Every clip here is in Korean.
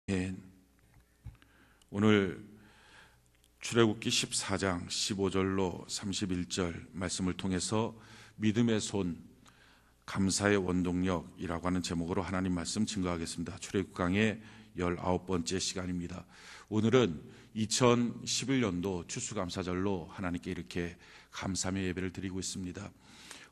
예. 오늘 출애굽기 14장 15절로 31절 말씀을 통해서 믿음의 손, 감사의 원동력이라고 하는 제목으로 하나님 말씀 증거하겠습니다. 출애굽기 강의 19번째 시간입니다. 오늘은 2011년도 추수감사절로 하나님께 이렇게 감사의 예배를 드리고 있습니다.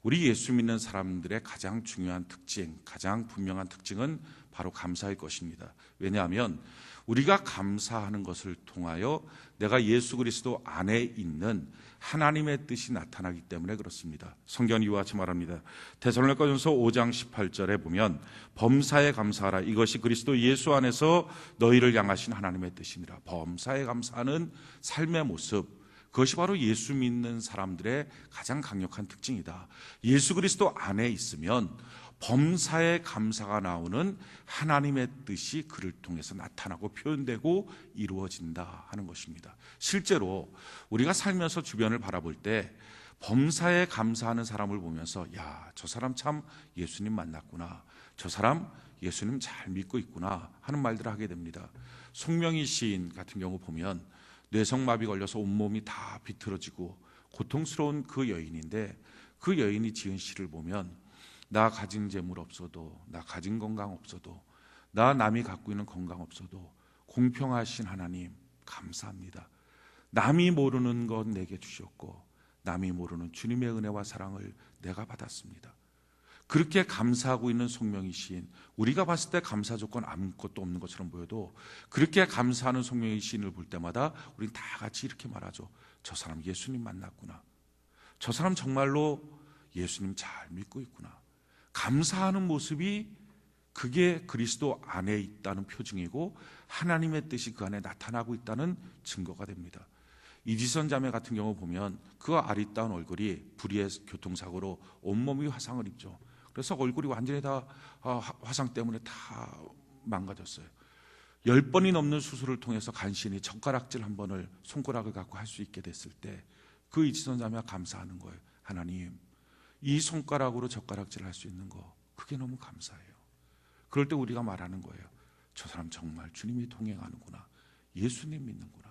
우리 예수 믿는 사람들의 가장 중요한 특징, 가장 분명한 특징은 바로 감사일 것입니다. 왜냐하면 우리가 감사하는 것을 통하여 내가 예수 그리스도 안에 있는 하나님의 뜻이 나타나기 때문에 그렇습니다. 성경은 이와 같이 말합니다. 데살로니가전서 5장 18절에 보면 범사에 감사하라, 이것이 그리스도 예수 안에서 너희를 향하신 하나님의 뜻이니라. 범사에 감사하는 삶의 모습, 그것이 바로 예수 믿는 사람들의 가장 강력한 특징이다. 예수 그리스도 안에 있으면 범사에 감사가 나오는 하나님의 뜻이 그를 통해서 나타나고 표현되고 이루어진다 하는 것입니다. 실제로 우리가 살면서 주변을 바라볼 때 범사에 감사하는 사람을 보면서 야, 저 사람 참 예수님 만났구나, 저 사람 예수님 잘 믿고 있구나 하는 말들을 하게 됩니다. 송명희 시인 같은 경우 보면 뇌성마비 걸려서 온몸이 다 비틀어지고 고통스러운 그 여인인데, 그 여인이 지은 시를 보면 나 가진 재물 없어도, 나 가진 건강 없어도, 나 남이 갖고 있는 건강 없어도 공평하신 하나님 감사합니다. 남이 모르는 것 내게 주셨고 남이 모르는 주님의 은혜와 사랑을 내가 받았습니다. 그렇게 감사하고 있는 송명희 시인, 우리가 봤을 때 감사 조건 아무것도 없는 것처럼 보여도 그렇게 감사하는 송명희 시인을 볼 때마다 우리는 다 같이 이렇게 말하죠. 저 사람 예수님 만났구나, 저 사람 정말로 예수님 잘 믿고 있구나. 감사하는 모습이 그게 그리스도 안에 있다는 표징이고 하나님의 뜻이 그 안에 나타나고 있다는 증거가 됩니다. 이지선 자매 같은 경우 보면 그 아리따운 얼굴이 불의의 교통사고로 온몸이 화상을 입죠. 그래서 얼굴이 완전히 다 화상 때문에 다 망가졌어요. 10번이 넘는 수술을 통해서 간신히 젓가락질 한 번을, 손가락을 갖고 할 수 있게 됐을 때 그 이지선 자매가 감사하는 거예요. 하나님, 이 손가락으로 젓가락질 할 수 있는 거, 그게 너무 감사해요. 그럴 때 우리가 말하는 거예요. 저 사람 정말 주님이 동행하는구나, 예수님 믿는구나.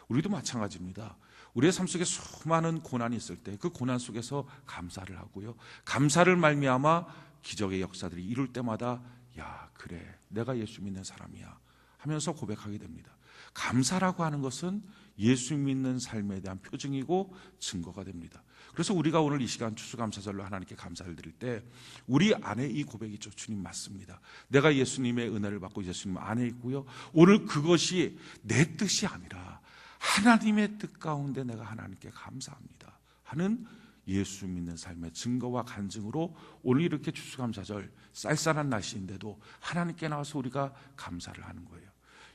우리도 마찬가지입니다. 우리의 삶 속에 수많은 고난이 있을 때 그 고난 속에서 감사를 하고요, 감사를 말미암아 기적의 역사들이 이룰 때마다 야, 그래, 내가 예수 믿는 사람이야 하면서 고백하게 됩니다. 감사라고 하는 것은 예수 믿는 삶에 대한 표징이고 증거가 됩니다. 그래서 우리가 오늘 이 시간 추수감사절로 하나님께 감사를 드릴 때 우리 안에 이 고백이 있죠. 주님 맞습니다. 내가 예수님의 은혜를 받고 예수님 안에 있고요, 오늘 그것이 내 뜻이 아니라 하나님의 뜻 가운데 내가 하나님께 감사합니다 하는 예수 믿는 삶의 증거와 간증으로 오늘 이렇게 추수감사절 쌀쌀한 날씨인데도 하나님께 나와서 우리가 감사를 하는 거예요.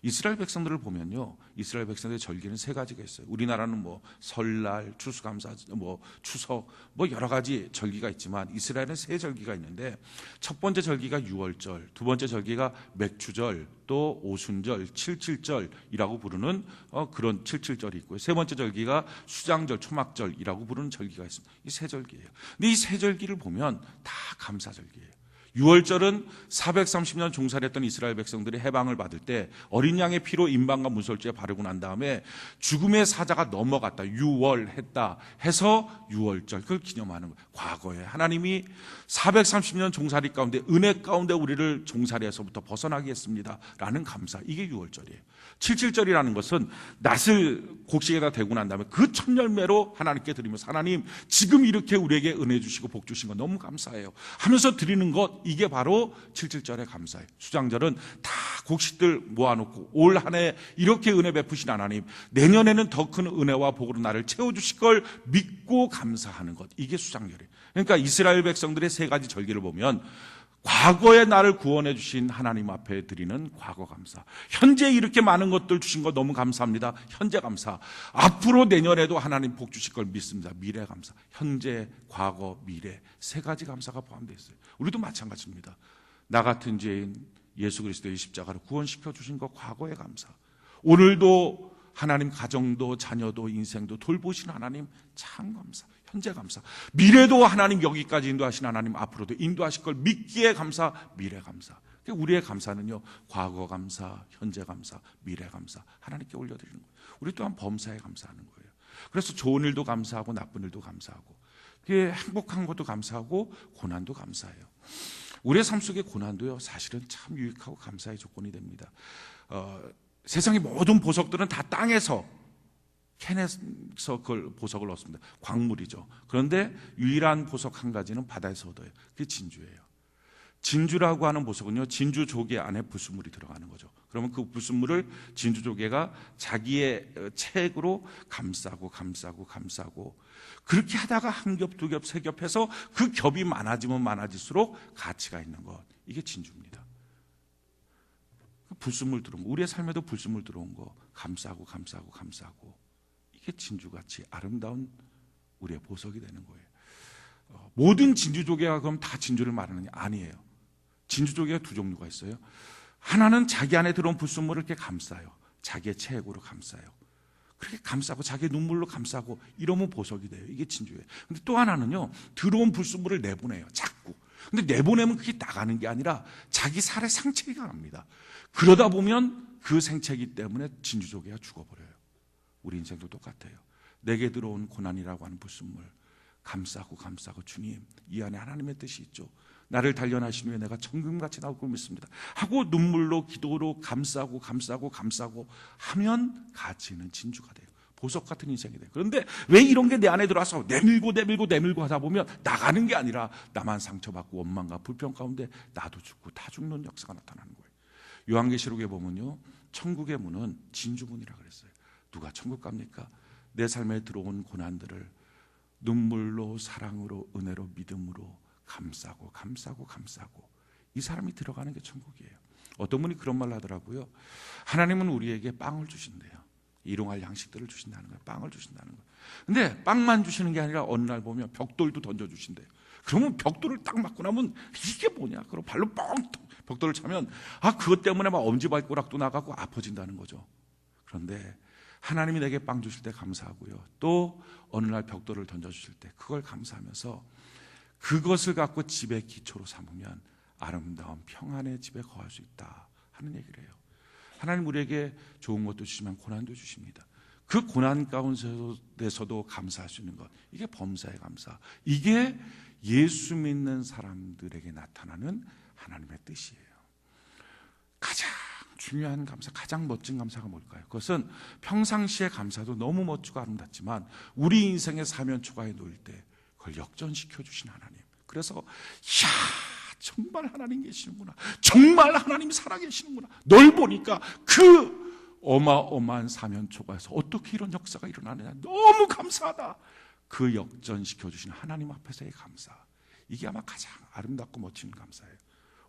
이스라엘 백성들을 보면요, 이스라엘 백성들의 절기는 3가지가 있어요. 우리나라는 뭐 설날, 추수감사, 뭐 추석, 뭐 여러 가지 절기가 있지만 이스라엘은 3절기가 있는데, 첫 번째 절기가 유월절, 두 번째 절기가 맥추절, 또 오순절, 칠칠절이라고 부르는 그런 칠칠절이 있고요. 세 번째 절기가 수장절, 초막절이라고 부르는 절기가 있습니다. 이 3절기예요. 근데 이 3절기를 보면 다 감사절기예요. 6월절은 430년 종살이했던 이스라엘 백성들이 해방을 받을 때 어린 양의 피로 임방과 문설주에 바르고 난 다음에 죽음의 사자가 넘어갔다, 유월했다 해서 6월절, 그걸 기념하는 거예요. 과거에 하나님이 430년 종살이 가운데 은혜 가운데 우리를 종살이에서부터 벗어나게 했습니다 라는 감사, 이게 6월절이에요. 77절이라는 것은 낫을 곡식에다 대고 난 다음에 그 첫 열매로 하나님께 드리면서 하나님 지금 이렇게 우리에게 은혜 주시고 복 주신 거 너무 감사해요 하면서 드리는 것, 이게 바로 77절의 감사예요. 수장절은 다 곡식들 모아놓고 올 한 해 이렇게 은혜 베푸신 하나님, 내년에는 더 큰 은혜와 복으로 나를 채워주실 걸 믿고 감사하는 것, 이게 수장절이에요. 그러니까 이스라엘 백성들의 3가지 절기를 보면 과거에 나를 구원해 주신 하나님 앞에 드리는 과거 감사, 현재 이렇게 많은 것들 주신 거 너무 감사합니다, 현재 감사, 앞으로 내년에도 하나님 복 주실 걸 믿습니다, 미래 감사. 현재, 과거, 미래 3가지 감사가 포함되어 있어요. 우리도 마찬가지입니다. 나 같은 죄인 예수 그리스도의 십자가로 구원시켜 주신 거 과거의 감사, 오늘도 하나님 가정도 자녀도 인생도 돌보신 하나님 참 감사, 현재 감사. 미래도 하나님 여기까지 인도하신 하나님 앞으로도 인도하실 걸 믿기에 감사, 미래 감사. 우리의 감사는요, 과거 감사, 현재 감사, 미래 감사, 하나님께 올려드리는 거예요. 우리 또한 범사에 감사하는 거예요. 그래서 좋은 일도 감사하고 나쁜 일도 감사하고, 행복한 것도 감사하고 고난도 감사해요. 우리의 삶 속의 고난도요, 사실은 참 유익하고 감사의 조건이 됩니다. 세상의 모든 보석들은 다 땅에서 캐내서 그걸 보석을 얻습니다. 광물이죠. 그런데 유일한 보석 한 가지는 바다에서 얻어요. 그게 진주예요. 진주라고 하는 보석은요, 진주 조개 안에 불순물이 들어가는 거죠. 그러면 그 불순물을 진주 조개가 자기의 체액으로 감싸고 그렇게 하다가 한 겹, 두 겹, 세 겹 해서 그 겹이 많아지면 많아질수록 가치가 있는 것, 이게 진주입니다. 불순물 들어온 거, 우리의 삶에도 불순물 들어온 거 감싸고 이게 진주같이 아름다운 우리의 보석이 되는 거예요. 모든 진주조개가 그럼 다 진주를 말하느냐? 아니에요. 진주조개가 두 종류가 있어요. 하나는 자기 안에 들어온 불순물을 이렇게 감싸요. 자기의 체액으로 감싸요. 그렇게 감싸고 자기의 눈물로 감싸고 이러면 보석이 돼요. 이게 진주예요. 근데 또 하나는요, 들어온 불순물을 내보내요. 자꾸. 근데 내보내면 그게 나가는 게 아니라 자기 살에 상처가 갑니다. 그러다 보면 그 생체이기 때문에 진주조개가 죽어버려요. 우리 인생도 똑같아요. 내게 들어온 고난이라고 하는 불순물 감싸고 주님, 이 안에 하나님의 뜻이 있죠. 나를 단련하신 후에 내가 천금같이 나올 걸 믿습니다 하고 눈물로 기도로 감싸고 하면 가치 있는 진주가 돼요. 보석 같은 인생이 돼요. 그런데 왜 이런 게 내 안에 들어와서 내밀고 하다 보면 나가는 게 아니라 나만 상처받고 원망과 불평 가운데 나도 죽고 다 죽는 역사가 나타나는 거예요. 요한계시록에 보면요, 천국의 문은 진주문이라 그랬어요. 누가 천국 갑니까? 내 삶에 들어온 고난들을 눈물로, 사랑으로, 은혜로, 믿음으로 감싸고 이 사람이 들어가는 게 천국이에요. 어떤 분이 그런 말을 하더라고요. 하나님은 우리에게 빵을 주신대요. 일용할 양식들을 주신다는 거예요. 빵을 주신다는 거예요. 근데 빵만 주시는 게 아니라 어느 날 보면 벽돌도 던져주신대요. 그러면 벽돌을 딱 맞고 나면 이게 뭐냐? 그럼 발로 뻥 벽돌을 차면 그것 때문에 막 엄지발가락도 나가고 아파진다는 거죠. 그런데 하나님이 내게 빵 주실 때 감사하고요, 또 어느 날 벽돌을 던져주실 때 그걸 감사하면서 그것을 갖고 집의 기초로 삼으면 아름다운 평안의 집에 거할 수 있다 하는 얘기를 해요. 하나님 우리에게 좋은 것도 주시면 고난도 주십니다. 그 고난 가운데서도 감사할 수 있는 것, 이게 범사의 감사, 이게 예수 믿는 사람들에게 나타나는 하나님의 뜻이에요. 가장 중요한 감사, 가장 멋진 감사가 뭘까요? 그것은 평상시의 감사도 너무 멋지고 아름답지만 우리 인생의 사면초가에 놓일 때 그걸 역전시켜 주신 하나님. 그래서 정말 하나님 계시는구나, 정말 하나님 살아계시는구나, 널 보니까 그 어마어마한 사면초가에서 어떻게 이런 역사가 일어나느냐, 너무 감사하다. 그 역전시켜 주신 하나님 앞에서의 감사, 이게 아마 가장 아름답고 멋진 감사예요.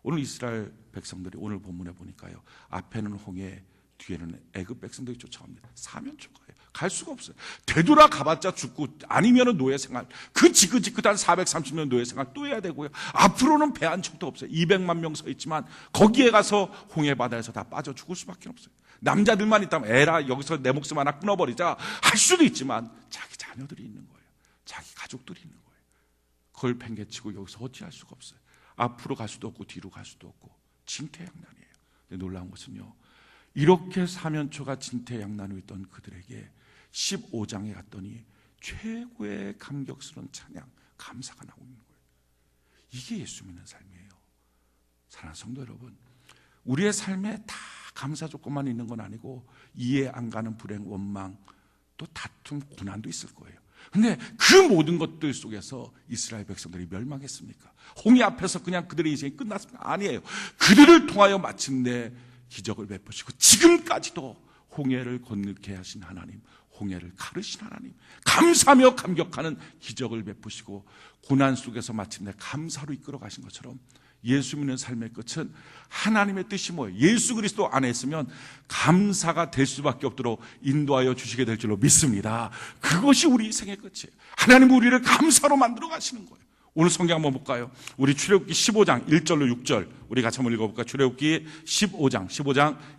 오늘 이스라엘 백성들이 오늘 본문에 보니까요, 앞에는 홍해, 뒤에는 애굽 백성들이 쫓아갑니다. 사면초가예요. 갈 수가 없어요. 되돌아 가봤자 죽고, 아니면 노예 생활, 그 지긋지긋한 430년 노예 생활 또 해야 되고요. 앞으로는 배 한 척도 없어요. 200만 명 서 있지만 거기에 가서 홍해 바다에서 다 빠져 죽을 수밖에 없어요. 남자들만 있다면 에라 여기서 내 목숨 하나 끊어버리자 할 수도 있지만 자기 자녀들이 있는 거예요. 자기 가족들이 있는 거예요. 그걸 팽개치고 여기서 어찌할 수가 없어요. 앞으로 갈 수도 없고 뒤로 갈 수도 없고 진퇴양난이에요. 근데 놀라운 것은요, 이렇게 사면초가 진퇴양난으로 있던 그들에게 15장에 갔더니 최고의 감격스러운 찬양, 감사가 나오고 있는 거예요. 이게 예수 믿는 삶이에요. 사랑하는 성도 여러분, 우리의 삶에 다 감사 조건만 있는 건 아니고 이해 안 가는 불행, 원망, 또 다툼, 고난도 있을 거예요. 근데 그 모든 것들 속에서 이스라엘 백성들이 멸망했습니까? 홍해 앞에서 그냥 그들의 인생이 끝났습니까? 아니에요. 그들을 통하여 마침내 기적을 베푸시고 지금까지도 홍해를 건너게 하신 하나님, 홍해를 가르신 하나님, 감사하며 감격하는 기적을 베푸시고 고난 속에서 마침내 감사로 이끌어 가신 것처럼 예수 믿는 삶의 끝은 하나님의 뜻이 뭐예요? 예수 그리스도 안에 있으면 감사가 될 수밖에 없도록 인도하여 주시게 될 줄로 믿습니다. 그것이 우리 인생의 끝이에요. 하나님 우리를 감사로 만들어 가시는 거예요. 오늘 성경 한번 볼까요? 우리 출애굽기 15장 1절로 6절 우리 같이 한번 읽어볼까? 출애굽기 15장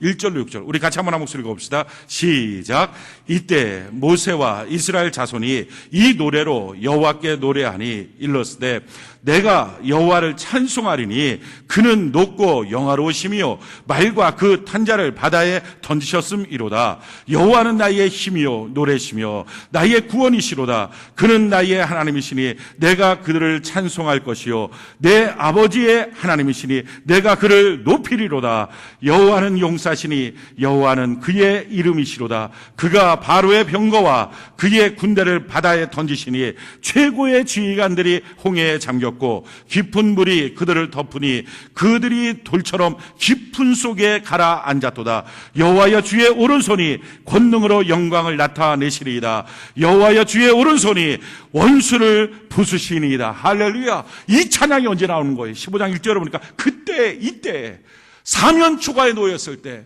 1절로 6절 우리 같이 한번 한 목소리 읽어봅시다. 시작. 이때 모세와 이스라엘 자손이 이 노래로 여호와께 노래하니 일렀으되 내가 여호와를 찬송하리니 그는 높고 영화로우시며 말과 그 탄자를 바다에 던지셨음이로다. 여호와는 나의 힘이요 노래시며 나의 구원이시로다. 그는 나의 하나님이시니 내가 그들을 찬송할 것이요 내 아버지의 하나님이시니 내가 그를 높이리로다. 여호와는 용사시니 여호와는 그의 이름이시로다. 그가 바로의 병거와 그의 군대를 바다에 던지시니 최고의 지휘관들이 홍해에 잠겼고 깊은 물이 그들을 덮으니 그들이 돌처럼 깊은 속에 가라앉았도다. 여호와여 주의 오른손이 권능으로 영광을 나타내시리이다. 여호와여 주의 오른손이 원수를 부수시니이다. 할렐루야. 이 찬양이 언제 나오는 거예요? 15장 1절에 보니까 그때 이때 사면 초가에 놓였을 때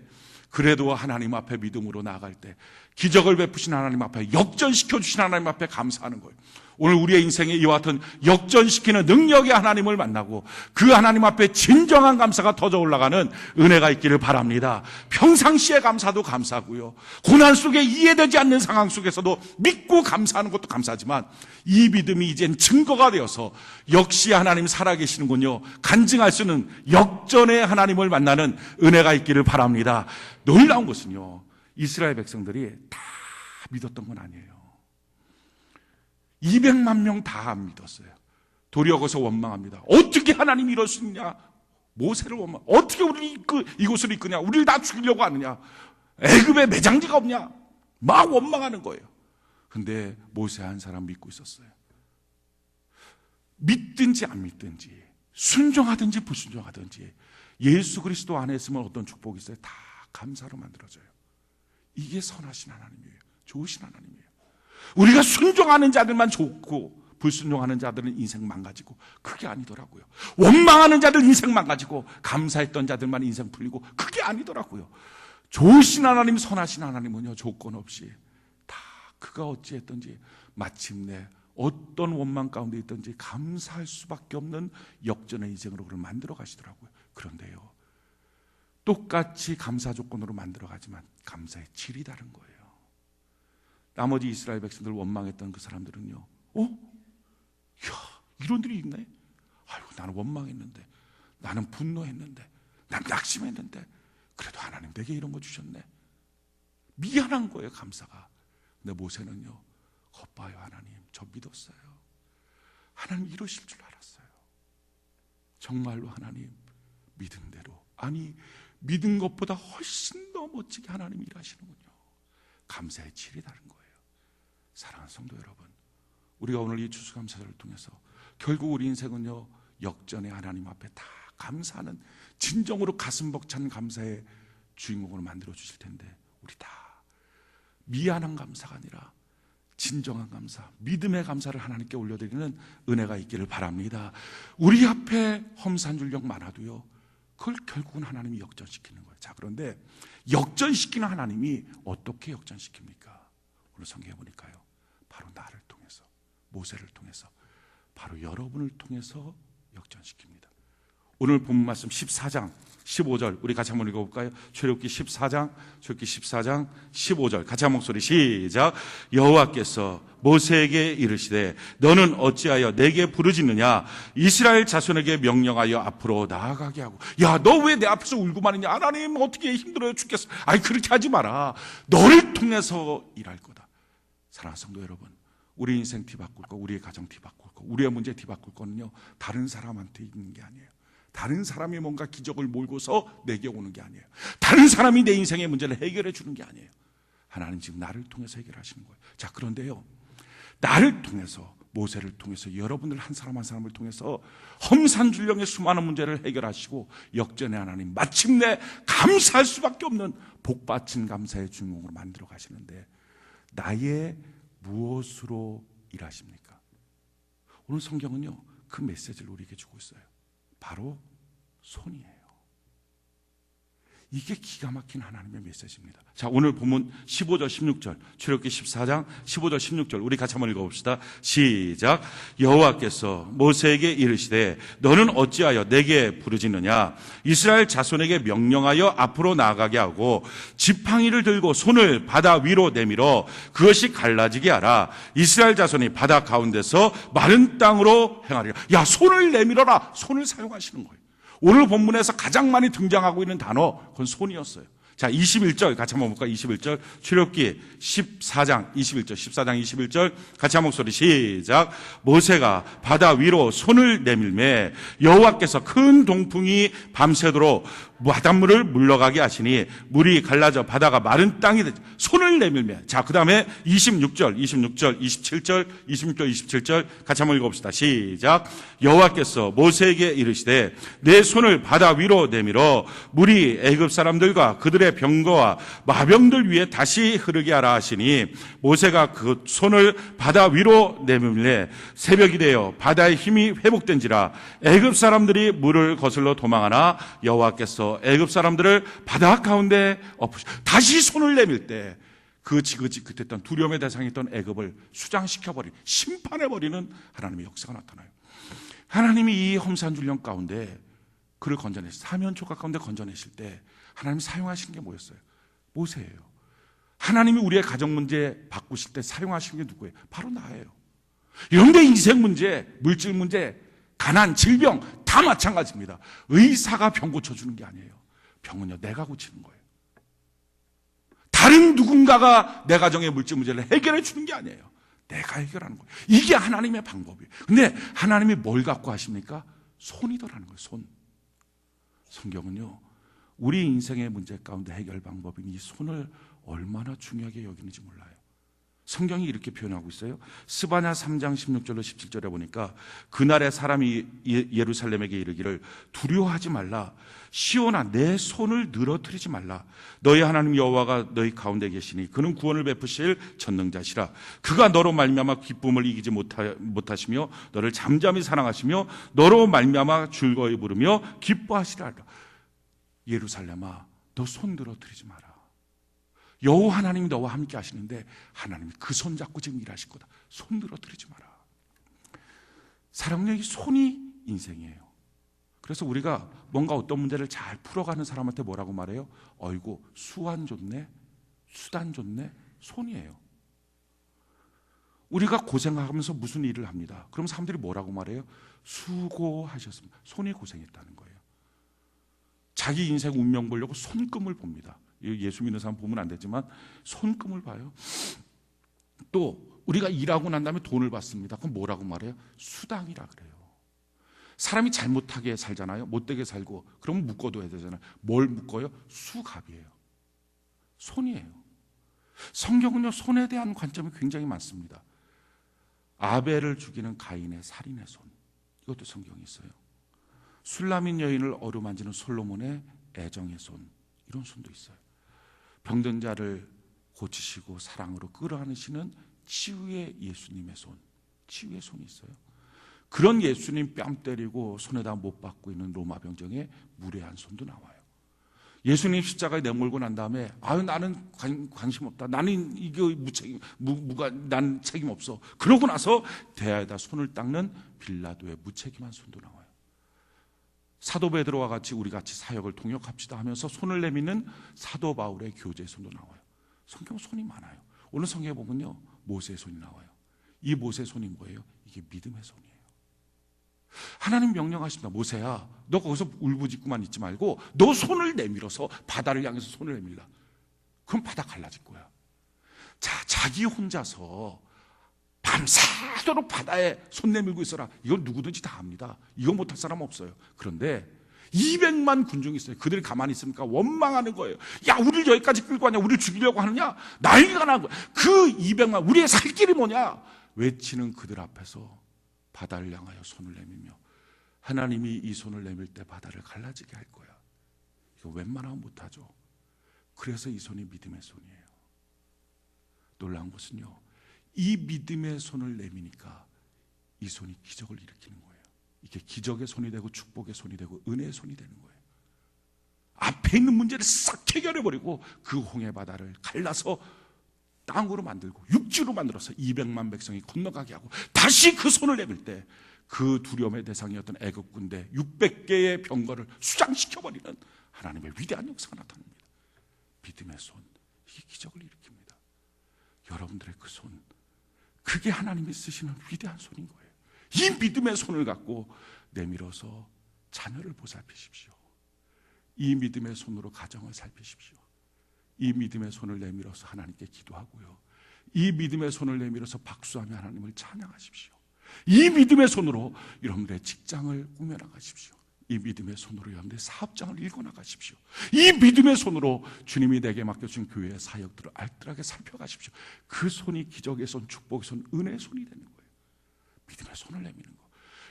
그래도 하나님 앞에 믿음으로 나아갈 때 기적을 베푸신 하나님 앞에 역전시켜 주신 하나님 앞에 감사하는 거예요. 오늘 우리의 인생에 이와 같은 역전시키는 능력의 하나님을 만나고 그 하나님 앞에 진정한 감사가 터져 올라가는 은혜가 있기를 바랍니다. 평상시의 감사도 감사고요. 고난 속에 이해되지 않는 상황 속에서도 믿고 감사하는 것도 감사하지만 이 믿음이 이젠 증거가 되어서 역시 하나님 살아계시는군요. 간증할 수 있는 역전의 하나님을 만나는 은혜가 있기를 바랍니다. 놀라운 것은요. 이스라엘 백성들이 다 믿었던 건 아니에요. 200만 명 다 안 믿었어요. 도리어 거기서 원망합니다. 어떻게 하나님이 이럴 수 있냐? 모세를 원망. 어떻게 우리 이곳을 이끄냐? 우리를 다 죽이려고 하느냐? 애굽에 매장지가 없냐? 막 원망하는 거예요. 근데 모세 한 사람 믿고 있었어요. 믿든지 안 믿든지 순종하든지 불순종하든지 예수 그리스도 안에 있으면 어떤 축복이 있어요? 다 감사로 만들어져요. 이게 선하신 하나님이에요. 좋으신 하나님이에요. 우리가 순종하는 자들만 좋고 불순종하는 자들은 인생 망가지고 그게 아니더라고요. 원망하는 자들 인생 망가지고 감사했던 자들만 인생 풀리고 그게 아니더라고요. 좋으신 하나님, 선하신 하나님은요 조건 없이 다 그가 어찌했든지 마침내 어떤 원망 가운데 있든지 감사할 수밖에 없는 역전의 인생으로 그를 만들어 가시더라고요. 그런데요 똑같이 감사 조건으로 만들어 가지만 감사의 질이 다른 거예요. 나머지 이스라엘 백성들 원망했던 그 사람들은요, 야, 이런 일이 있네? 아이고, 나는 원망했는데, 나는 분노했는데, 난 낙심했는데, 그래도 하나님 내게 이런 거 주셨네. 미안한 거예요, 감사가. 근데 모세는요, 겉봐요, 하나님, 저 믿었어요. 하나님 이러실 줄 알았어요. 정말로 하나님, 믿음대로. 아니, 믿은 것보다 훨씬 더 멋지게 하나님이 일하시는군요. 감사의 질이 다른 거예요. 사랑하는 성도 여러분, 우리가 오늘 이 추수감사절을 통해서 결국 우리 인생은요 역전의 하나님 앞에 다 감사하는 진정으로 가슴 벅찬 감사의 주인공으로 만들어 주실 텐데 우리 다 미안한 감사가 아니라 진정한 감사, 믿음의 감사를 하나님께 올려드리는 은혜가 있기를 바랍니다. 우리 앞에 험산줄령 많아도요 그걸 결국은 하나님이 역전시키는 거예요. 자, 그런데 역전시키는 하나님이 어떻게 역전시킵니까? 오늘 성경에 보니까요 바로 나를 통해서, 모세를 통해서, 바로 여러분을 통해서 역전시킵니다. 오늘 본문 말씀 14장 15절 우리 같이 한번 읽어볼까요? 출애굽기 14장 15절 같이 한 목소리 시작. 여호와께서 모세에게 이르시되 너는 어찌하여 내게 부르짖느냐? 이스라엘 자손에게 명령하여 앞으로 나아가게 하고. 야, 너 왜 내 앞에서 울고만 있냐? 하나님 어떻게 힘들어요 죽겠어. 아니 그렇게 하지 마라. 너를 통해서 일할 거다. 사랑하는 성도 여러분, 우리 인생 뒤바꿀 거, 우리의 가정 뒤바꿀 거, 우리의 문제 뒤바꿀 거는요 다른 사람한테 있는 게 아니에요. 다른 사람이 뭔가 기적을 몰고서 내게 오는 게 아니에요. 다른 사람이 내 인생의 문제를 해결해 주는 게 아니에요. 하나님 지금 나를 통해서 해결하시는 거예요. 자, 그런데요 나를 통해서, 모세를 통해서, 여러분들 한 사람 한 사람을 통해서 험산줄령의 수많은 문제를 해결하시고 역전의 하나님 마침내 감사할 수밖에 없는 복받친 감사의 주인공으로 만들어 가시는데 나의 무엇으로 일하십니까? 오늘 성경은요 그 메시지를 우리에게 주고 있어요. 바로 손이에요. 이게 기가 막힌 하나님의 메시지입니다. 자, 오늘 본문 15절 16절, 출애굽기 14장 15절 16절 우리 같이 한번 읽어봅시다. 시작. 여호와께서 모세에게 이르시되 너는 어찌하여 내게 부르짖느냐? 이스라엘 자손에게 명령하여 앞으로 나아가게 하고 지팡이를 들고 손을 바다 위로 내밀어 그것이 갈라지게 하라. 이스라엘 자손이 바다 가운데서 마른 땅으로 행하리라. 야, 손을 내밀어라. 손을 사용하시는 거예요. 오늘 본문에서 가장 많이 등장하고 있는 단어, 그건 손이었어요. 자, 21절 같이 한번 볼까요? 21절 출애굽기 14장 21절 14장 21절 같이 한 목소리 시작. 모세가 바다 위로 손을 내밀매 여호와께서 큰 동풍이 밤새도록 바닷물을 물러가게 하시니 물이 갈라져 바다가 마른 땅이 되죠. 손을 내밀매. 자, 그 다음에 26절 27절 27절 같이 한번 읽어봅시다. 시작. 여호와께서 모세에게 이르시되 내 손을 바다 위로 내밀어 물이 애굽 사람들과 그들의 병거와 마병들 위에 다시 흐르게 하라 하시니 모세가 그 손을 바다 위로 내밀매 새벽이 되어 바다의 힘이 회복된지라 애굽 사람들이 물을 거슬러 도망하나 여호와께서 애굽 사람들을 바다 가운데 엎으시 다시 손을 내밀 때 그 지긋지긋했던 두려움의 대상이었던 애굽을 수장시켜버리는 심판해버리는 하나님의 역사가 나타나요. 하나님이 이 험산줄령 가운데 그를 건져내실 사면초가 가운데 건져내실 때 하나님이 사용하시는 게 뭐였어요? 모세예요. 하나님이 우리의 가정 문제 바꾸실 때 사용하시는 게 누구예요? 바로 나예요. 이런데 인생 문제, 물질 문제, 가난, 질병 다 마찬가지입니다. 의사가 병 고쳐주는 게 아니에요. 병은요, 내가 고치는 거예요. 다른 누군가가 내 가정의 물질 문제를 해결해 주는 게 아니에요. 내가 해결하는 거예요. 이게 하나님의 방법이에요. 근데 하나님이 뭘 갖고 하십니까? 손이더라는 거예요. 손. 성경은요, 우리 인생의 문제 가운데 해결 방법인 이 손을 얼마나 중요하게 여기는지 몰라요. 성경이 이렇게 표현하고 있어요. 스바냐 3장 16절로 17절에 보니까 그날에 사람이 예루살렘에게 이르기를 두려워하지 말라. 시온아 내 손을 늘어뜨리지 말라. 너희 하나님 여호와가 너희 가운데 계시니 그는 구원을 베푸실 전능자시라. 그가 너로 말미암아 기쁨을 이기지 못하시며 너를 잠잠히 사랑하시며 너로 말미암아 즐거이 부르며 기뻐하시라. 예루살렘아 너 손 늘어뜨리지 마라. 여호와 하나님이 너와 함께 하시는데 하나님이 그 손 잡고 지금 일하실 거다. 손 늘어뜨리지 마라. 사랑의 이 손이 인생이에요. 그래서 우리가 뭔가 어떤 문제를 잘 풀어가는 사람한테 뭐라고 말해요? 어이구 수완 좋네, 수단 좋네, 손이에요. 우리가 고생하면서 무슨 일을 합니다. 그럼 사람들이 뭐라고 말해요? 수고하셨습니다. 손이 고생했다는 거예요. 자기 인생 운명 보려고 손금을 봅니다. 예수 믿는 사람 보면 안 되지만 손금을 봐요. 또 우리가 일하고 난 다음에 돈을 받습니다. 그럼 뭐라고 말해요? 수당이라 그래요. 사람이 잘못하게 살잖아요. 못되게 살고 그러면 묶어둬야 되잖아요. 뭘 묶어요? 수갑이에요. 손이에요. 성경은요, 손에 대한 관점이 굉장히 많습니다. 아벨을 죽이는 가인의 살인의 손, 이것도 성경에 있어요. 술라민 여인을 어루만지는 솔로몬의 애정의 손, 이런 손도 있어요. 병든 자를 고치시고 사랑으로 끌어안으시는 치유의 예수님의 손, 치유의 손이 있어요. 그런 예수님 뺨 때리고 손에다 못 박고 있는 로마 병정의 무례한 손도 나와요. 예수님 십자가에 내몰고 난 다음에 아유 나는 관심 없다. 나는 이거 무책임, 난 책임 없어. 그러고 나서 대야에다 손을 닦는 빌라도의 무책임한 손도 나와요. 사도 베드로와 같이 우리 같이 사역을 동역합시다 하면서 손을 내미는 사도 바울의 교제의 손도 나와요. 성경 손이 많아요. 오늘 성경에 보면요, 모세의 손이 나와요. 이 모세의 손이 뭐예요? 이게 믿음의 손이에요. 하나님 명령하십니다. 모세야, 너 거기서 울부짖고만 있지 말고 너 손을 내밀어서 바다를 향해서 손을 내밀라. 그럼 바다 갈라질 거야. 자, 자기 혼자서 밤새도록 바다에 손 내밀고 있어라. 이건 누구든지 다 합니다. 이거 못할 사람 없어요. 그런데 200만 군중이 있어요. 그들이 가만히 있으니까 원망하는 거예요. 야, 우리를 여기까지 끌고 왔냐? 우리를 죽이려고 하느냐? 난리가 난 거야. 그 200만, 우리의 살 길이 뭐냐? 외치는 그들 앞에서 바다를 향하여 손을 내밀며 하나님이 이 손을 내밀 때 바다를 갈라지게 할 거야. 이거 웬만하면 못하죠. 그래서 이 손이 믿음의 손이에요. 놀라운 것은요, 이 믿음의 손을 내미니까 이 손이 기적을 일으키는 거예요. 이게 기적의 손이 되고 축복의 손이 되고 은혜의 손이 되는 거예요. 앞에 있는 문제를 싹 해결해버리고 그 홍해 바다를 갈라서 땅으로 만들고 육지로 만들어서 200만 백성이 건너가게 하고 다시 그 손을 내밀 때 그 두려움의 대상이었던 애국 군대 600개의 병거를 수장시켜버리는 하나님의 위대한 역사가 나타납니다. 믿음의 손, 이게 기적을 일으킵니다. 여러분들의 그 손, 그게 하나님이 쓰시는 위대한 손인 거예요. 이 믿음의 손을 갖고 내밀어서 자녀를 보살피십시오. 이 믿음의 손으로 가정을 살피십시오. 이 믿음의 손을 내밀어서 하나님께 기도하고요. 이 믿음의 손을 내밀어서 박수하며 하나님을 찬양하십시오. 이 믿음의 손으로 여러분들의 직장을 꾸며나가십시오. 이 믿음의 손으로 여러분들의 사업장을 읽어나가십시오. 이 믿음의 손으로 주님이 내게 맡겨준 교회의 사역들을 알뜰하게 살펴가십시오. 그 손이 기적의 손, 축복의 손, 은혜의 손이 되는 거예요. 믿음의 손을 내미는 거.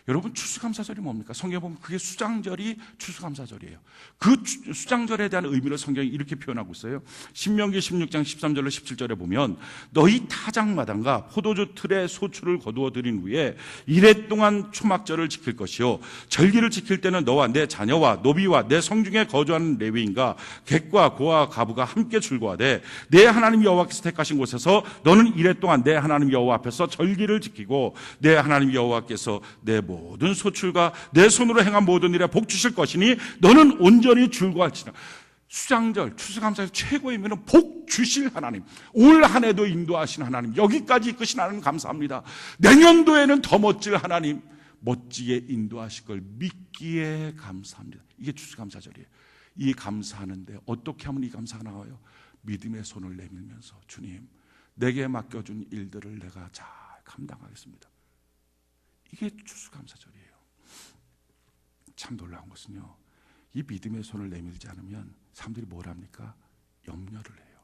여러분, 추수감사절이 뭡니까? 성경에 보면 그게 수장절이 추수감사절이에요. 그 수장절에 대한 의미를 성경이 이렇게 표현하고 있어요. 신명기 16장 13절로 17절에 보면 너희 타작마당과 포도주 틀에 소출을 거두어 들인 후에 이래 동안 초막절을 지킬 것이요 절기를 지킬 때는 너와 내 자녀와 노비와 내 성중에 거주하는 레위인과 객과 고와 가부가 함께 출고하되 내 하나님 여호와께서 택하신 곳에서 너는 이래 동안 내 하나님 여호와 앞에서 절기를 지키고 내 하나님 여호와께서 내 모든 소출과 내 손으로 행한 모든 일에 복 주실 것이니 너는 온전히 즐거워할지라. 수장절, 추수감사절 최고의 의미는 복 주실 하나님, 올 한 해도 인도하신 하나님, 여기까지 이끄신 하나님 감사합니다. 내년도에는 더 멋질 하나님, 멋지게 인도하실 걸 믿기에 감사합니다. 이게 추수감사절이에요. 이 감사하는데 어떻게 하면 이 감사가 나와요? 믿음의 손을 내밀면서 주님, 내게 맡겨준 일들을 내가 잘 감당하겠습니다. 이게 추수감사절이에요. 참 놀라운 것은요, 이 믿음의 손을 내밀지 않으면 사람들이 뭘 합니까? 염려를 해요.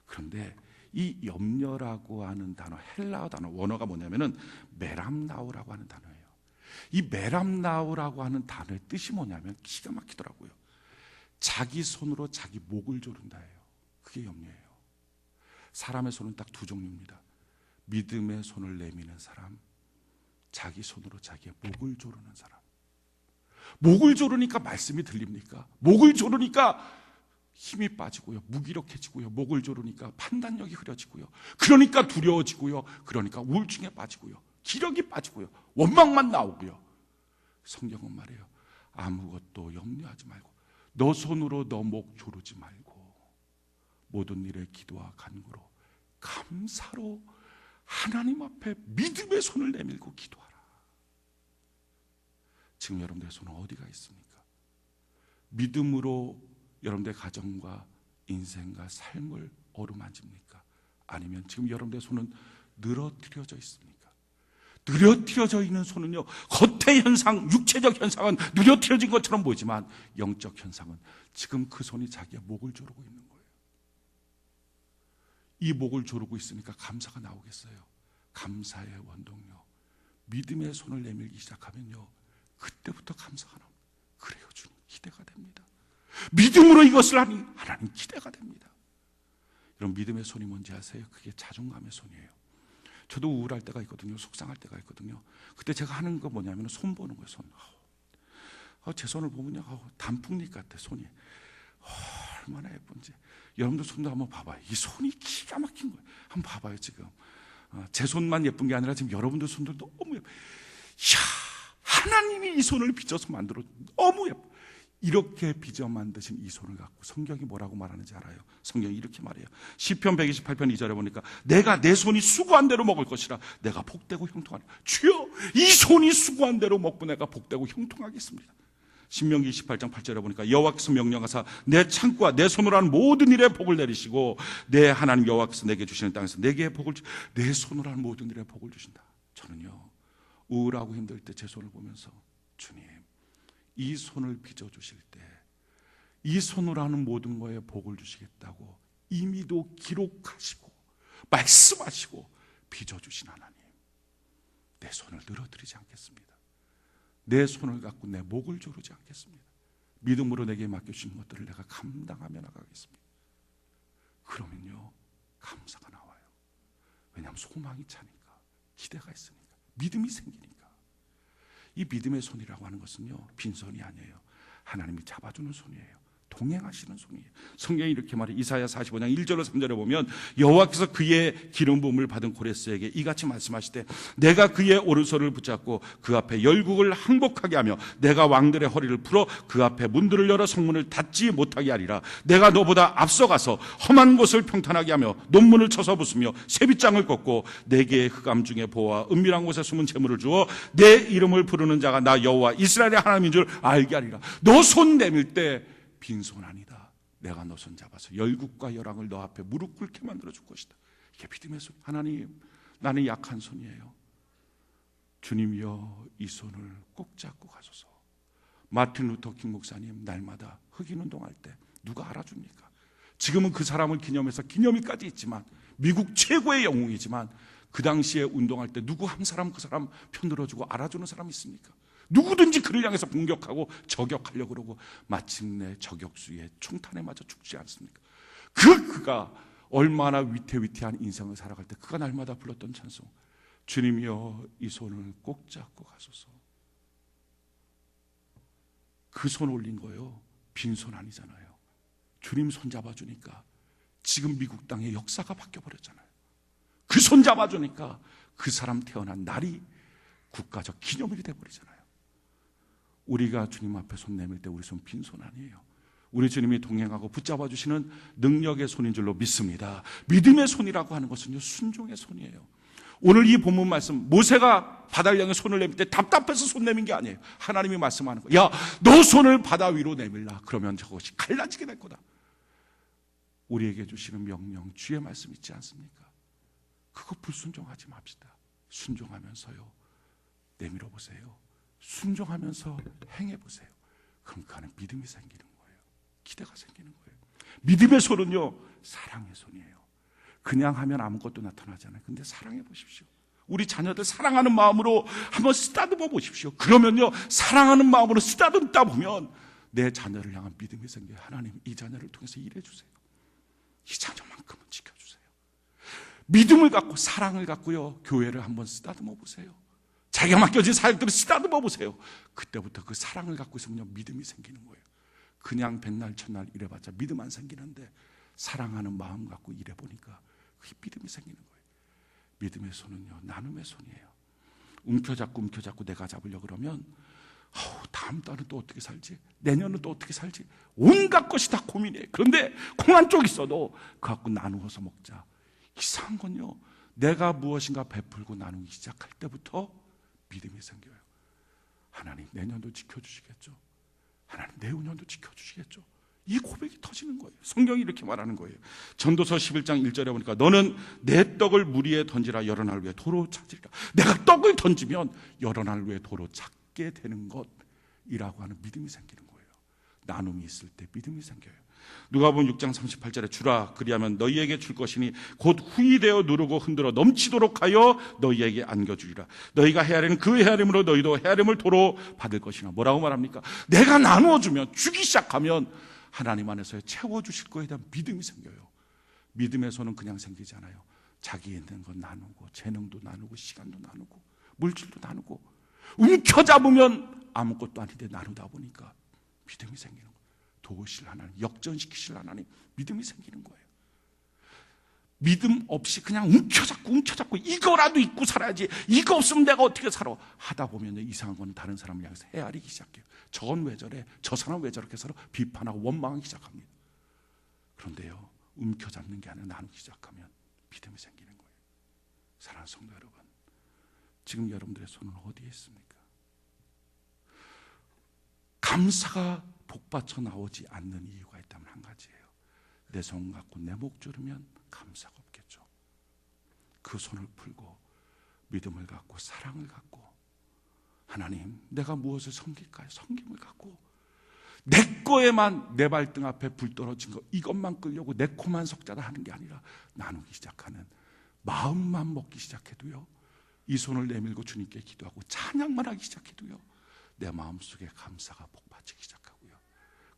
그런데 이 염려라고 하는 단어, 헬라어 단어, 원어가 뭐냐면은 메람나우라고 하는 단어예요. 이 메람나우라고 하는 단어의 뜻이 뭐냐면 기가 막히더라고요. 자기 손으로 자기 목을 조른다예요. 그게 염려예요. 사람의 손은 딱 두 종류입니다. 믿음의 손을 내미는 사람, 자기 손으로 자기의 목을 조르는 사람. 목을 조르니까 말씀이 들립니까? 목을 조르니까 힘이 빠지고요, 무기력해지고요, 목을 조르니까 판단력이 흐려지고요, 그러니까 두려워지고요, 그러니까 우울증에 빠지고요, 기력이 빠지고요, 원망만 나오고요. 성경은 말해요, 아무것도 염려하지 말고 너 손으로 너 목 조르지 말고 모든 일에 기도와 간구로 감사로 하나님 앞에 믿음의 손을 내밀고 기도하라. 지금 여러분들의 손은 어디가 있습니까? 믿음으로 여러분들의 가정과 인생과 삶을 어루만집니까? 아니면 지금 여러분들의 손은 늘어뜨려져 있습니까? 늘어뜨려져 있는 손은요, 겉의 현상, 육체적 현상은 늘어뜨려진 것처럼 보이지만 영적 현상은 지금 그 손이 자기의 목을 조르고 있는 거예요. 이 목을 조르고 있으니까 감사가 나오겠어요? 감사의 원동력, 믿음의 손을 내밀기 시작하면요, 그때부터 감사가 나옵니다. 그래요, 주님, 기대가 됩니다. 믿음으로 이것을 하니 하나님 기대가 됩니다. 여러분, 믿음의 손이 뭔지 아세요? 그게 자존감의 손이에요. 저도 우울할 때가 있거든요, 속상할 때가 있거든요. 그때 제가 하는 거 뭐냐면 손 보는 거예요. 손. 제 손을 보면요, 단풍잎 같아, 손이. 얼마나 예쁜지. 여러분들 손도 한번 봐봐요. 이 손이 기가 막힌 거예요. 한번 봐봐요. 지금 제 손만 예쁜 게 아니라 지금 여러분들 손도 너무 예뻐요. 이야, 하나님이 이 손을 빚어서 만들어 너무 예뻐. 이렇게 빚어 만드신 이 손을 갖고 성경이 뭐라고 말하는지 알아요? 성경이 이렇게 말해요. 시편 128편 2절에 보니까 내가 내 손이 수고한 대로 먹을 것이라 내가 복되고 형통하리. 주여, 이 손이 수고한 대로 먹고 내가 복되고 형통하겠습니다. 신명기 28장 8절에 보니까 여호와께서 명령하사 내 창고와 내 손으로 하는 모든 일에 복을 내리시고 내 하나님 여호와께서 내게 주시는 땅에서 내게 복을 내 손으로 하는 모든 일에 복을 주신다. 저는요, 우울하고 힘들 때 제 손을 보면서 주님, 이 손을 빚어주실 때 이 손으로 하는 모든 거에 복을 주시겠다고 이미도 기록하시고 말씀하시고 빚어주신 하나님, 내 손을 늘어뜨리지 않겠습니다. 내 손을 갖고 내 목을 조르지 않겠습니다. 믿음으로 내게 맡겨주신 것들을 내가 감당하며 나가겠습니다. 그러면요, 감사가 나와요. 왜냐하면 소망이 차니까, 기대가 있으니까, 믿음이 생기니까. 이 믿음의 손이라고 하는 것은요, 빈손이 아니에요. 하나님이 잡아주는 손이에요. 동행하시는 손이에요. 성경이 이렇게 말해. 이사야 45장 1절로 3절에 보면 여호와께서 그의 기름 부음을 받은 고레스에게 이같이 말씀하시되 내가 그의 오른손을 붙잡고 그 앞에 열국을 항복하게 하며 내가 왕들의 허리를 풀어 그 앞에 문들을 열어 성문을 닫지 못하게 하리라. 내가 너보다 앞서가서 험한 곳을 평탄하게 하며 논문을 쳐서 부수며 세빗장을 꺾고 내게 흑암 중에 보호와 은밀한 곳에 숨은 재물을 주어 내 이름을 부르는 자가 나 여호와 이스라엘의 하나님인 줄 알게 하리라. 너 손 내밀 때 빈손 아니다. 내가 너 손 잡아서 열국과 열왕을 너 앞에 무릎 꿇게 만들어 줄 것이다. 이게 믿음의 손. 하나님, 나는 약한 손이에요. 주님이여 이 손을 꼭 잡고 가소서. 마틴 루터 킹 목사님 날마다 흑인 운동할 때 누가 알아줍니까? 지금은 그 사람을 기념해서 기념일까지 있지만 미국 최고의 영웅이지만 그 당시에 운동할 때 누구 한 사람 그 사람 편들어주고 알아주는 사람이 있습니까? 누구든지 그를 향해서 공격하고 저격하려고 그러고 마침내 저격수의 총탄에 맞아 죽지 않습니까? 그가 얼마나 위태위태한 인생을 살아갈 때 그가 날마다 불렀던 찬송, 주님이여 이 손을 꼭 잡고 가소서. 그 손 올린 거예요. 빈손 아니잖아요. 주님 손 잡아주니까 지금 미국 땅의 역사가 바뀌어버렸잖아요. 그 손 잡아주니까 그 사람 태어난 날이 국가적 기념일이 돼버리잖아요. 우리가 주님 앞에 손 내밀 때 우리 손 빈손 아니에요. 우리 주님이 동행하고 붙잡아 주시는 능력의 손인 줄로 믿습니다. 믿음의 손이라고 하는 것은요, 순종의 손이에요. 오늘 이 본문 말씀, 모세가 바다를 향해 손을 내밀 때 답답해서 손 내민 게 아니에요. 하나님이 말씀하는 거예요. 야, 너 손을 바다 위로 내밀라. 그러면 저것이 갈라지게 될 거다. 우리에게 주시는 명령, 주의 말씀 있지 않습니까? 그거 불순종하지 맙시다. 순종하면서요, 내밀어 보세요. 순종하면서 행해보세요. 그럼 그 안에 믿음이 생기는 거예요. 기대가 생기는 거예요. 믿음의 손은요, 사랑의 손이에요. 그냥 하면 아무것도 나타나지 않아요. 근데 사랑해 보십시오. 우리 자녀들 사랑하는 마음으로 한번 쓰다듬어 보십시오. 그러면요, 사랑하는 마음으로 쓰다듬다 보면 내 자녀를 향한 믿음이 생겨요. 하나님, 이 자녀를 통해서 일해 주세요. 이 자녀만큼은 지켜주세요. 믿음을 갖고 사랑을 갖고요, 교회를 한번 쓰다듬어 보세요. 자기가 맡겨진 사역들을 쓰다듬어 보세요. 그때부터 그 사랑을 갖고 있으면요, 믿음이 생기는 거예요. 그냥 백날 첫날 일해봤자 믿음 안 생기는데 사랑하는 마음 갖고 일해보니까 그게 믿음이 생기는 거예요. 믿음의 손은요, 나눔의 손이에요. 움켜잡고 내가 잡으려고 그러면 다음 달은 또 어떻게 살지? 내년은 또 어떻게 살지? 온갖 것이 다 고민이에요. 그런데 콩 한 쪽 있어도 그거 갖고 나누어서 먹자. 이상한 건요, 내가 무엇인가 베풀고 나누기 시작할 때부터 믿음이 생겨요. 하나님 내년도 지켜주시겠죠? 하나님 내후년도 지켜주시겠죠? 이 고백이 터지는 거예요. 성경이 이렇게 말하는 거예요. 전도서 11장 1절에 보니까 너는 내 떡을 물 위에 던지라 여러 날 후에 도로 찾으리라. 내가 떡을 던지면 여러 날 후에 도로 찾게 되는 것이라고 하는 믿음이 생기는 거예요. 나눔이 있을 때 믿음이 생겨요. 누가복음 6장 38절에 주라 그리하면 너희에게 줄 것이니 곧 후이되어 누르고 흔들어 넘치도록 하여 너희에게 안겨주리라. 너희가 헤아리는 그 헤아림으로 너희도 헤아림을 도로 받을 것이나. 뭐라고 말합니까? 내가 나누어주면, 주기 시작하면 하나님 안에서 채워주실 거에 대한 믿음이 생겨요. 믿음의 손은 그냥 생기지 않아요. 자기 있는 건 나누고, 재능도 나누고, 시간도 나누고, 물질도 나누고, 움켜잡으면 아무것도 아닌데 나누다 보니까 믿음이 생기는 거예요. 도우실 하나님, 역전시키실 하나님, 믿음이 생기는 거예요. 믿음 없이 그냥 움켜잡고 이거라도 잊고 살아야지, 이거 없으면 내가 어떻게 살아 하다 보면 이상한 건 다른 사람을 향해서 헤아리기 시작해요. 저건 왜 저래, 저 사람 왜 저렇게 살아, 비판하고 원망하기 시작합니다. 그런데요, 움켜잡는 게 아니라 나누기 시작하면 믿음이 생기는 거예요. 사랑하는 성도 여러분, 지금 여러분들의 손은 어디에 있습니까? 감사가 복받쳐 나오지 않는 이유가 있다면 한 가지예요. 내 손 갖고 내 목 조르면 감사가 없겠죠. 그 손을 풀고 믿음을 갖고 사랑을 갖고, 하나님 내가 무엇을 섬길까요? 섬김을 갖고 내 거에만, 내 발등 앞에 불 떨어진 거 이것만 끌려고 내 코만 석자다 하는 게 아니라 나누기 시작하는 마음만 먹기 시작해도요, 이 손을 내밀고 주님께 기도하고 찬양만 하기 시작해도요, 내 마음속에 감사가 복받치기 시작하고요,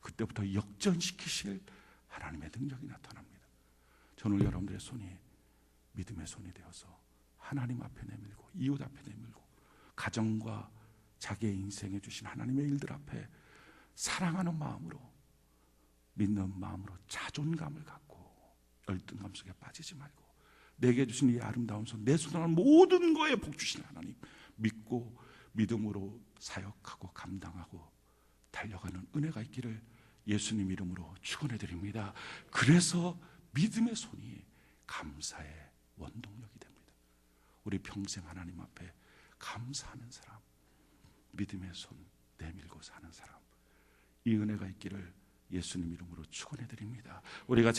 그때부터 역전시키실 하나님의 능력이 나타납니다. 저는 여러분들의 손이 믿음의 손이 되어서 하나님 앞에 내밀고, 이웃 앞에 내밀고, 가정과 자기의 인생에 주신 하나님의 일들 앞에 사랑하는 마음으로, 믿는 마음으로 자존감을 갖고 열등감 속에 빠지지 말고 내게 주신 이 아름다운 손, 내 손을 모든 거에 복 주신 하나님 믿고 믿음으로 사역하고 감당하고 달려가는 은혜가 있기를 예수님 이름으로 축원해 드립니다. 그래서 믿음의 손이 감사의 원동력이 됩니다. 우리 평생 하나님 앞에 감사하는 사람, 믿음의 손 내밀고 사는 사람, 이 은혜가 있기를 예수님 이름으로 축원해 드립니다. 우리가